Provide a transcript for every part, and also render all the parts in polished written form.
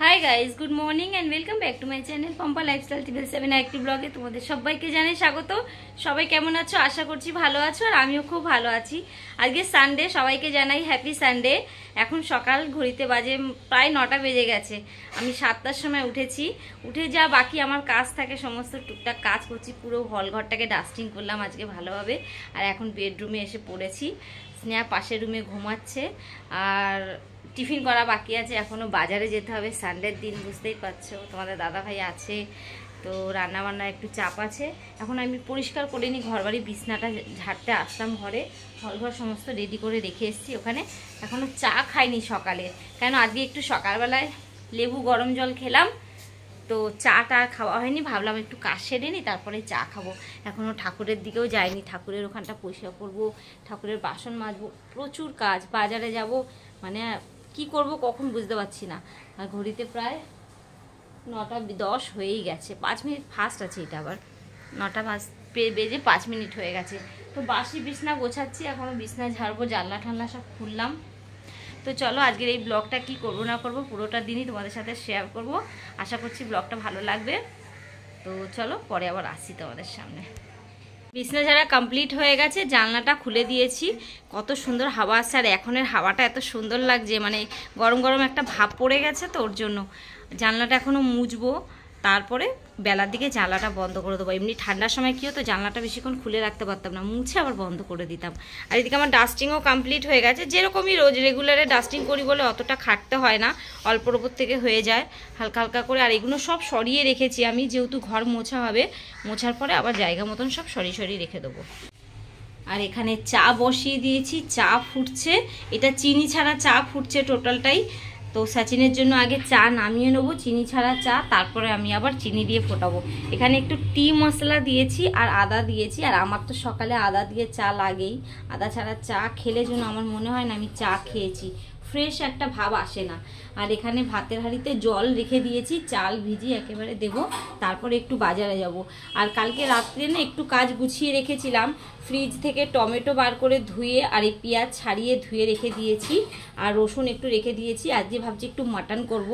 High guys, good morning and welcome back to my channel Pampa lifestyle টিভেল 7 active ব্লগে তোমাদের সবাইকে জানাই স্বাগত। সবাই কেমন আছো? আশা করছি ভালো আছো, আর আমিও খুব ভালো আছি। আজকে সানডে, সবাইকে জানাই হ্যাপি সানডে। এখন সকাল, ঘড়িতে বাজে প্রায় 9টা বেজে গেছে। আমি 7টার সময় উঠেছি। উঠে যা বাকি আমার কাজ থাকে সমস্ত টুকটাক কাজ করছি। পুরো হল ঘরটাকে ডাস্টিং করলাম আজকে ভালোভাবে। আর এখন বেডরুমে এসে পড়েছি। স্নেহা পাশের রুমে ঘুমাচ্ছে, আর টিফিন করা বাকি আছে। এখনও বাজারে যেতে হবে, সানডের দিন বুঝতেই পারছো। তোমাদের দাদা ভাই আছে, তো রান্নাবান্না একটু চাপ আছে। এখন আমি পরিষ্কার করে নিই ঘরবাড়ি, বিছনাটা ঝাড়তে আসলাম ঘরে। হলঘর সমস্ত রেডি করে রেখে এসেছি ওখানে। এখনও চা খাইনি সকালে, কেন আজকে একটু সকালবেলায় লেবু গরম জল খেলাম, তো চাটা আর খাওয়া হয়নি। ভাবলাম একটু কাজ সেরে নিই, তারপরে চা খাবো। এখনও ঠাকুরের দিকেও যাইনি, ঠাকুরের ওখানটা পরিষ্কার করবো, ঠাকুরের বাসন মাজবো, প্রচুর কাজ। বাজারে যাব, মানে কি করব কখন বুঝতে পারছি না। আর ঘড়িতে প্রায় 9টা 10 হয়েই গেছে। 5 মিনিট ফাস্ট আছে এটা, আবার 9টা বেজে 5 মিনিট হয়ে গেছে। তো বাসি বিছনা গোছাচ্ছি, এখনও বিছনা ঝাড়বো, জানলা ঠান্লা সব খুললাম। তো চলো আজকের এই ব্লগটা কি করব না করব পুরোটা দিনই তোমাদের সাথে শেয়ার করব। আশা করছি ব্লগটা ভালো লাগবে। তো চলো পরে আবার আসছি তোমাদের সামনে। বিছনা ঝাড়া কমপ্লিট হয়ে গেছে, জানলাটা খুলে দিয়েছি। কত সুন্দর হাওয়া আসছে, আর এখনের হাওয়াটা এত সুন্দর লাগছে, মানে গরম গরম একটা ভাব পড়ে গেছে, তো ওর জন্য জানলাটা এখনও মুছবো। তারপরে বেলার দিকে জানলাটা বন্ধ করে দেবো। এমনি ঠান্ডার সময় কী হতো, জানলাটা বেশিক্ষণ খুলে রাখতে পারতাম না, মুছে আবার বন্ধ করে দিতাম। আর এদিকে আমার ডাস্টিংও কমপ্লিট হয়ে গেছে। যেরকমই রোজ রেগুলারে ডাস্টিং করি বলে অতটা খাটতে হয় না, অল্পর ওপর থেকে হয়ে যায় হালকা হালকা করে। আর এগুলো সব সরিয়ে রেখেছি আমি, যেহেতু ঘর মোছা হবে, মোছার পরে আবার জায়গা মতন সব সরিয়ে রেখে দেবো। আর এখানে চা বসিয়ে দিয়েছি, চা ফুটছে। এটা চিনি ছাড়া চা ফুটছে টোটালটাই। তো সচিনের জন্য আগে চা নামিয়ে নেবো, চিনি ছাড়া চা, তারপরে আমি আবার চিনি দিয়ে ফোটাবো। এখানে একটু টি মশলা দিয়েছি আর আদা দিয়েছি। আর আমার তো সকালে আদা দিয়ে চা লাগেই, আদা ছাড়া চা খেলে যেন আমার মনে হয় না আমি চা খেয়েছি, ফ্রেশ একটা ভাব আসে না। আর এখানে ভাতের হাঁড়িতে জল রেখে দিয়েছি, চাল ভিজিয়ে একেবারে দেবো, তারপরে একটু বাজারে যাব। আর কালকে রাত্রে না একটু কাজ গুছিয়ে রেখেছিলাম, ফ্রিজ থেকে টমেটো বার করে ধুয়ে আর এই পেঁয়াজ ছাড়িয়ে ধুয়ে রেখে দিয়েছি, আর রসুন একটু রেখে দিয়েছি। আজকে ভাবছি একটু মাটন করব,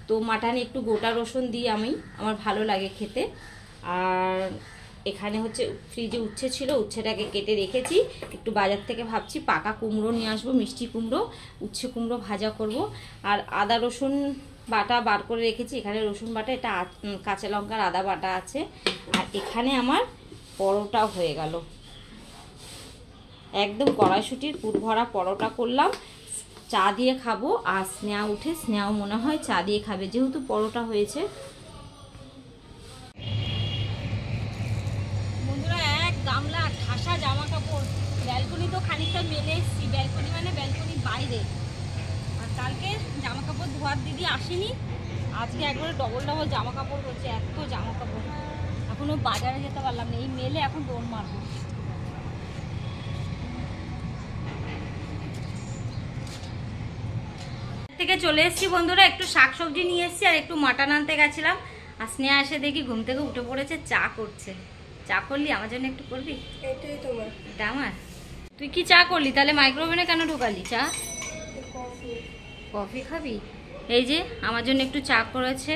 তো মাটনে একটু গোটা রসুন দিয়ে আমার ভালো লাগে খেতে। আর এখানে হচ্ছে ফ্রিজে উচ্ছে ছিল, উচ্ছেটাকে কেটে রেখেছি। একটু বাজার থেকে ভাবছি পাকা কুমড়ো নিয়ে আসবো, মিষ্টি কুমড়ো, উচ্ছে কুমড়ো ভাজা করব। আর আদা রসুন বাটা বার করে রেখেছি, এখানে রসুন বাটা, এটা কাঁচা লঙ্কার আদা বাটা আছে। আর এখানে আমার পরোটা হয়ে গেল, একদম কড়াইশুটির পুর ভরা পরোটা করলাম। চা দিয়ে খাবো। আর স্নেহা উঠে, স্নেহাও মনে হয় চা দিয়ে খাবে, যেহেতু পরোটা হয়েছে। গামলা ঠাসা জামা কাপড়, ব্যালকনি তো খানিকটা মেলে এসছি, ব্যালকনি মানে ব্যালকনির বাইরে। আর কালকে জামা কাপড় ধোয়ার দিদি আসেনি, আজকে একবারে ডবল জামা কাপড় হচ্ছে, এত জামা কাপড়। এখনো বাজারে যেতে পারলাম না, এই মেলে এখন দৌড় মারবো। থেকে চলে এসেছি বন্ধুরা, একটু শাকসবজি নিয়ে এসেছি আর একটু মাটন আনতে গেছিলাম। আর স্নেহা এসে দেখি ঘুম থেকে উঠে পড়েছে, চা করছে। চা করলি আমার জন্য একটু করবি? এটাই তোমার, এটা আমার। তুই কি চা করলি তাহলে? মাইক্রোওভেনে কেন ঢোকালি চা? কফি খাবি? এই যে আমার জন্য একটু চা করেছে,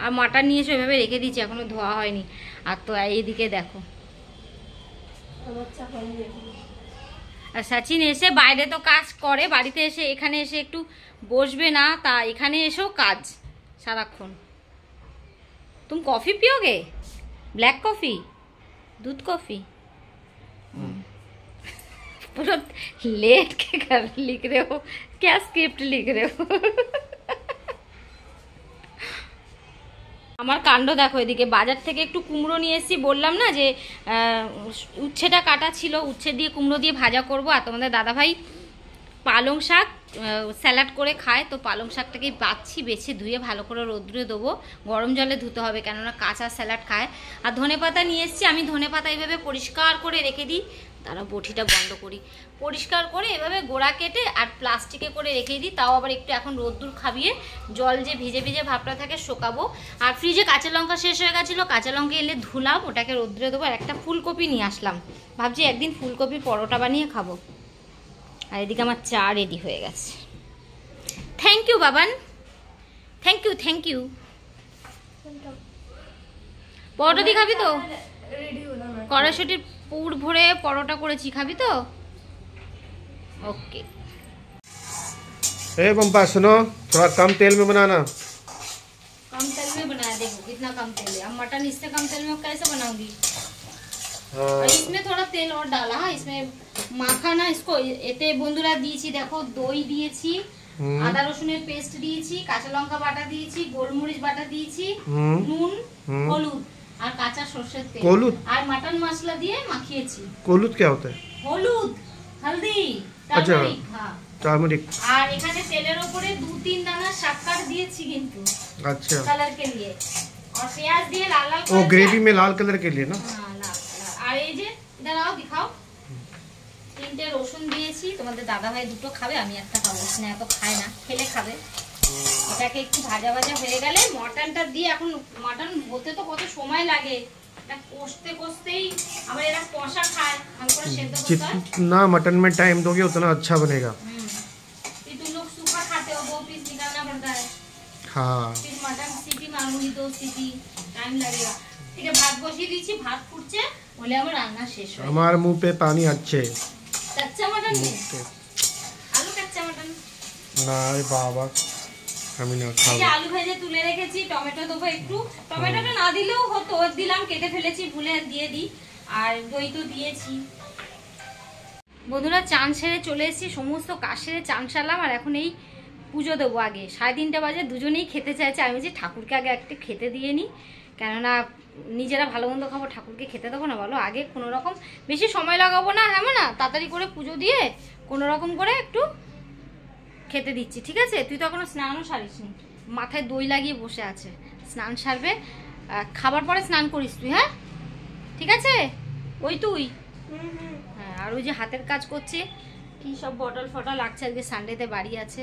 আর মাটন নিয়েছে, ওইভাবে রেখে দিয়েছি, এখনো ধোয়া হয়নি। আর তো এইদিকে দেখো, আর সচিন এসে বাইরে তো কাজ করে, বাড়িতে এসে এখানে এসে একটু বসবে না, তা এখানে এসেও কাজ সারাক্ষণ। তুমি কফি পিওগে? ब्लैक कॉफी, दूध कॉफी? पूरा लेट के कर लिख रहे हो क्या? स्क्रिप्ट लिख रहे हो? আমার কাণ্ড দেখো। এদিকে বাজার থেকে একটু কুমড়ো নিয়ে এসেছি, বললাম না যে উচ্ছেটা কাটা ছিল, উচ্ছে দিয়ে কুমড়ো দিয়ে ভাজা করব। আর তোমাদের দাদাভাই পালং শাক স্যালাড করে খায়, তো পালং শাকটাকেই বেছে ধুয়ে ভালো করে রোদ্রে দেবো, গরম জলে ধুতে হবে, কেননা কাঁচা স্যালাড খায়। আর ধনেপাতা নিয়ে এসেছি, আমি ধনেপাতা এইভাবে পরিষ্কার করে রেখে দিই। তারা বটিটা বন্ধ করি, পরিষ্কার করে এভাবে গোড়া কেটে আর প্লাস্টিকে করে রেখে দিই। তাও আবার একটু এখন রোদ্দুর খাবিয়ে, জল যে ভিজে ভিজে ভাবটা থাকে শোকাবো। আর ফ্রিজে কাঁচা লঙ্কা শেষ হয়ে গেছিলো, কাঁচা লঙ্কা এলে ধুলাম, ওটাকে রোদ্রে দেবো। আর একটা ফুলকপি নিয়ে আসলাম, ভাবছি একদিন ফুলকপির পরোটা বানিয়ে খাবো। আর এদিকে আমার চা রেডি হয়ে গেছে। Thank you Baban. Thank you thank you. Paratha দিয়ে খাবি তো? কড়াইশুটির পুর ভরে পরোটা করেছি, খাবি তো? ओके। ए पंपा सुनो, थोड़ा कम तेल में बनाना। कम तेल में बनाया, देखो कितना कम तेल है। अब मटन इससे कम तेल में कैसे बनाऊंगी? और इसमें थोड़ा तेल और डाला, हाँ इसमें माखा ना, इसको এতে বন্ধুরা দিয়েছি দেখো, দই দিয়েছি, আদা রসুনের পেস্ট দিয়েছি, কাঁচা লঙ্কা বাটা দিয়েছি, গোলমরিচ বাটা দিয়েছি, নুন, হলুদ আর কাঁচা সরষের তেল আর মাটন মশলা দিয়ে মাখিয়েছি। হলুদ क्या होता है? হলুদ, হলদি, अच्छा টারমারিক, হ্যাঁ টারমারিক। আর এখানে তেলের উপরে 2-3 দানা शक्कर দিয়েছি কিন্তু, अच्छा कलर के लिए, और प्याज দিয়ে লাল লাল করে, वो ग्रेवी में लाल कलर के लिए ना। हां लाल कलर। আর এই যে इधर आओ दिखाओ, 3টে রসুন দিয়েছি, তোমাদের দাদা ভাই দুটো খাবে, আমি একটা খাবো, স্নেহা তো খায় না, খেলে খাবে। এটাকে একটু ভাজা ভাজা হয়ে গেলে মটনটা দিয়ে, এখন মটন হতে তো কত সময় লাগে, এটা কষতে কষতেই আবার এরা কষা খায়, ভালো করে সেদ্ধ করতে হয়। जितना मटन में टाइम दोगे उतना अच्छा बनेगा। फिर तुम लोग सूखा खाते हो, 2 पीस निकालना पड़ता है। हाँ फिर मटन सीटी मारूंगी, 2 सीटी टाइम लगेगा। ठीक है, भात बसिए दीजिए, भात फुटছে বলে আমার রান্না শেষ হয়। हमारे मुंह पे पानी अच्छे। कच्चा मटन में आलू, कच्चा मटन ना रे बाबा, আমি না এই যে আলু ভেজে তুলে রেখেছি, টমেটো দেবো একটু, টমেটোটা না দিলেও হতো, দিলাম, কেটে ফেলেছি, ভুলে দিয়ে দিই, আর দই তো দিয়েছি। বন্ধুরা চান সেরে চলে এসেছি, সমস্ত কাজ সেরে চান সারলাম, আর এখন এই পুজো দেবো। আগে 3:30 বাজে, দুজনেই খেতে চাইছে, আমি বলছি ঠাকুরকে আগে একটু খেতে দিয়ে নিই, কেননা নিজেরা ভালো মন্দ খাবো, ঠাকুরকে খেতে দেবো না বলো, আগে কোনো রকম বেশি সময় লাগাবো না, হ্যাঁ না, তাড়াতাড়ি করে পুজো দিয়ে কোনো রকম করে একটু খেতে দিচ্ছি, ঠিক আছে? তুই তো এখনো স্নানও সারিসনি, মাথায় দই লাগিয়ে বসে আছে, স্নান সারবে, খাবার পরে স্নান করিস তুই, হ্যাঁ ঠিক আছে? ওই তুই হ্যাঁ, আর ওই যে হাতের কাজ করছে, কি সব বটল ফটল লাগছে, আজকে সানডেতে বাড়ি আছে।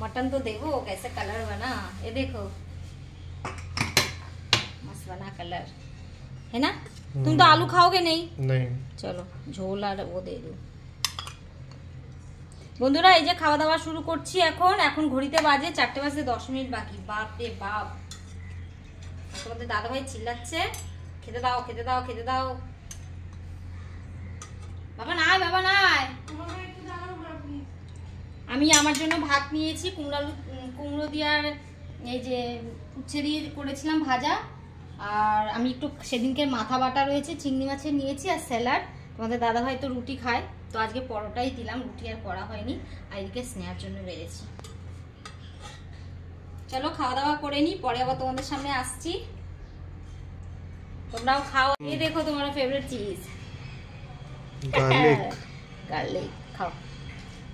मटन तो देखो कैसे कलर बना, ये देखो मस्त बना कलर, है ना? तुम तो आलू खाओगे नहीं? नहीं। चलो झोल আর वो दे दो। বন্ধুরা এই যে খাওয়া দাওয়া শুরু করছি এখন, এখন ঘড়িতে বাজে 4টে বাজতে 10 মিনিট বাকি। বাপ রে বাপ, তোমাদের দাদা ভাই চিল্লাচ্ছে, খেতে দাও খেতে দাও খেতে দাও। বাবা নাই, বাবা নাই। আমি আমার জন্য ভাত নিয়েছি, কুমড়ো দিয়ে আর এই যে উচ্ছে দিয়ে করেছিলাম ভাজা, আর আমি একটু সেদিনকে মাথা বাটা রয়েছে চিংড়ি মাছের নিয়েছি, আর স্যালাড। তোমাদের দাদা ভাই তো রুটি খায়, তো আজকে পরোটাই দিলাম, রুটি আর করা হয়নি, আর এদিকে স্নেহার জন্য বেড়েছি। চলো খাওয়া দাওয়া করে নি, পরে আবার তোমাদের সামনে আসছি, তোমরাও খাও। এই দেখো তোমার ফেভারিট চিজ गार्लिक, खाओ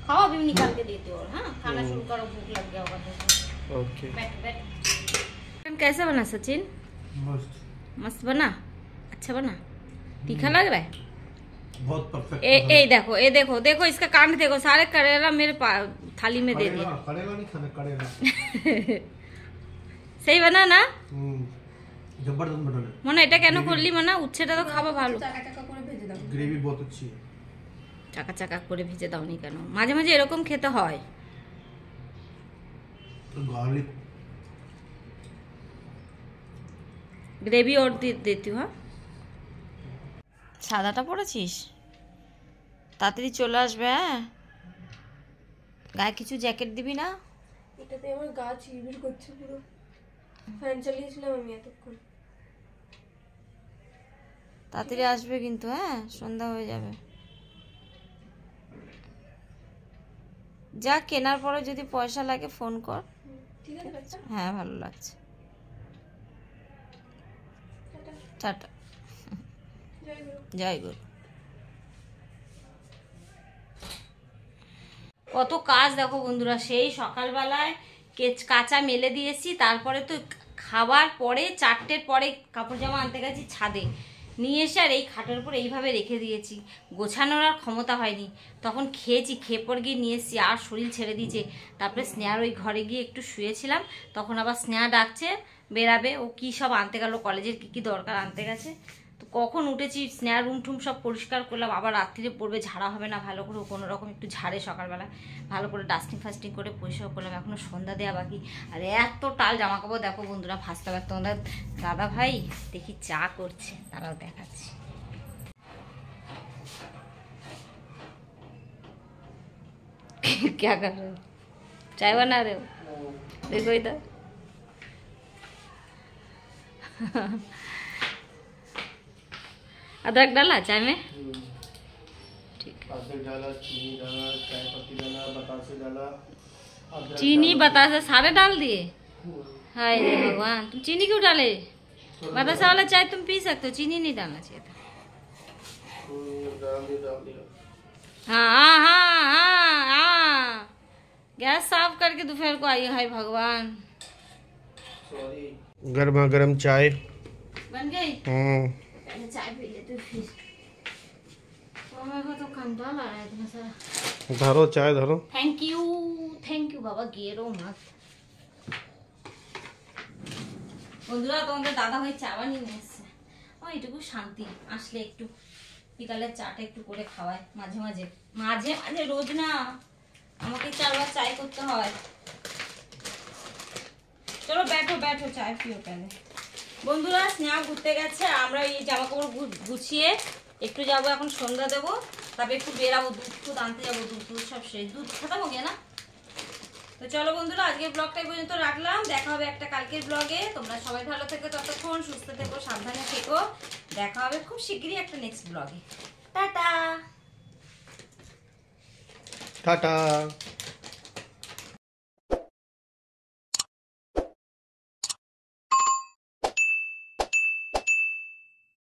खाओ, अभी निकाल के देती हूँ। हाँ खाना शुरू करो, भूख लग गया होगा तो। ओके बैठ बैठ। कैसा बना सचिन? मस्त मस्त बना, अच्छा बना, तीखा लग रहा है बहुत परफेक्ट। ए देखो, ए देखो देखो, इसका कांड देखो, सारे करेला मेरे थाली में दे दिया। करेला नहीं खाना, करेला सही बना ना? जबरदस्त बना है। मना এটা কেন করলি মনা? উচ্ছেটা তো খাওয়া ভালো, চাকা চাকা করে ভেজে দাও, গ্রেভি বহুত अच्छी है। চাকা চাকা করে ভেজে দাওনি কেন? মাঝে মাঝে এরকম খেতে হয়। तो गार्लिक গ্রেভি और देती हूँ। হ্যাঁ সাদাটা পরেছিস, তাড়াতাড়ি চলে আসবে। হ্যাঁ গায়ে কিছু জ্যাকেট দিবি না? এটাতে আমার গা চিরবির করছে পুরো, ফ্যান চালিয়েছিলাম আমি এতক্ষণ। তাড়াতাড়ি আসবে কিন্তু, হ্যাঁ সন্ধ্যা হয়ে যাবে। যা কেনার পরে যদি পয়সা লাগে ফোন কর, ঠিক আছে বাচ্চা? হ্যাঁ ভালো লাগছে, টাটা, জয় গুরু। কত কাজ দেখো বন্ধুরা, সেই সকালবেলায় কাঁচা মেলে দিয়েছি, তারপরে তো খাবার পরে 4টের পরে কাপড় জামা আনতে গেছি ছাদে, নিয়ে এসে আর এই খাটের উপর এইভাবে রেখে দিয়েছি, গোছানোর আর ক্ষমতা হয়নি। তখন খেয়েছি, খেয়ে পর গিয়ে নিয়ে এসেছি, আর শরীর ছেড়ে দিয়েছে। তারপরে স্নেহার ওই ঘরে গিয়ে একটু শুয়েছিলাম, তখন আবার স্নেহা ডাকছে বেরাবে, ও কী সব আনতে গেল, কলেজের কী কী দরকার আনতে গেছে, তো কখন উঠেছি, স্নেহার রুম টুম সব পরিষ্কার করলাম, আবার রাত্রিরে পড়বে, ঝাড়া হবে না ভালো করে, কোনো রকম একটু ঝাড়ে সকালবেলা ভালো করে ডাস্টিং ফাস্টিং করে পরিষ্কার করলাম। এখনও সন্ধ্যা দেওয়া বাকি। আর এত টাল জামা কাপড় দেখো বন্ধুরা ভাজতে হবে। তোমাদের দাদা ভাই দেখি চা করছে, তারাও দেখাচ্ছি। क्या कर रहे हो? चाय बना रहे हो? देखो इधर। अदरक डाला चाय में? ठीक। अदरक डाला, चीनी डाला, चाय पत्ती डाला, बतासे डाला, चीनी बतासा सारे डाल दिए? हाय रे भगवान, तुम चीनी क्यों डाले? बतासा वाला चाय तुम पी सकते हो, चीनी नहीं डालना चाहिए था। डाल दिया। हाँ हाँ हाँ हाँ हाँ, गैस साफ करके दोपहर को आई। हाय भगवान, सॉरी। गर्मा गर्म चाय बन गई। पहले चाय पी लेते फिर। तो मेरे को तो कंटाल आ रहा है इतना सारा। धरो चाय धरो। थैंक यू बाबा, गेरो मत। বন্ধুরা তোমাদের দাদা ভাই চা বানিয়ে নিয়ে এসছে। ও এটুকু শান্তি, আসলে একটু বিকালের চাটা একটু করে খাওয়ায় মাঝে মাঝে, মাঝে মাঝে রোজ না, আমাকে 4 বার চাই করতে হয়। চলো बैठो बैठो, চাय পিও पहले। বন্ধুরা স্নেহা ঘুরতে গেছে, আমরা এই জামা কাপড় গুছিয়ে একটু যাবো, এখন সন্ধ্যা দেবো, তারপরে একটু বেরাবো, দুধ আনতে যাবো, দুধ সব শেষ, দুধ খতম हो गया ना। তো চলো বন্ধুরা আজকের ব্লগটা এই পর্যন্ত রাখলাম, দেখা হবে একটা কালকের ব্লগে। তোমরা সবাই ভালো থেকো, ততক্ষণ সুস্থ থেকো, সাবধানে থেকো, দেখা হবে খুব শিগগিরই একটা নেক্সট ব্লগে। Tata tata.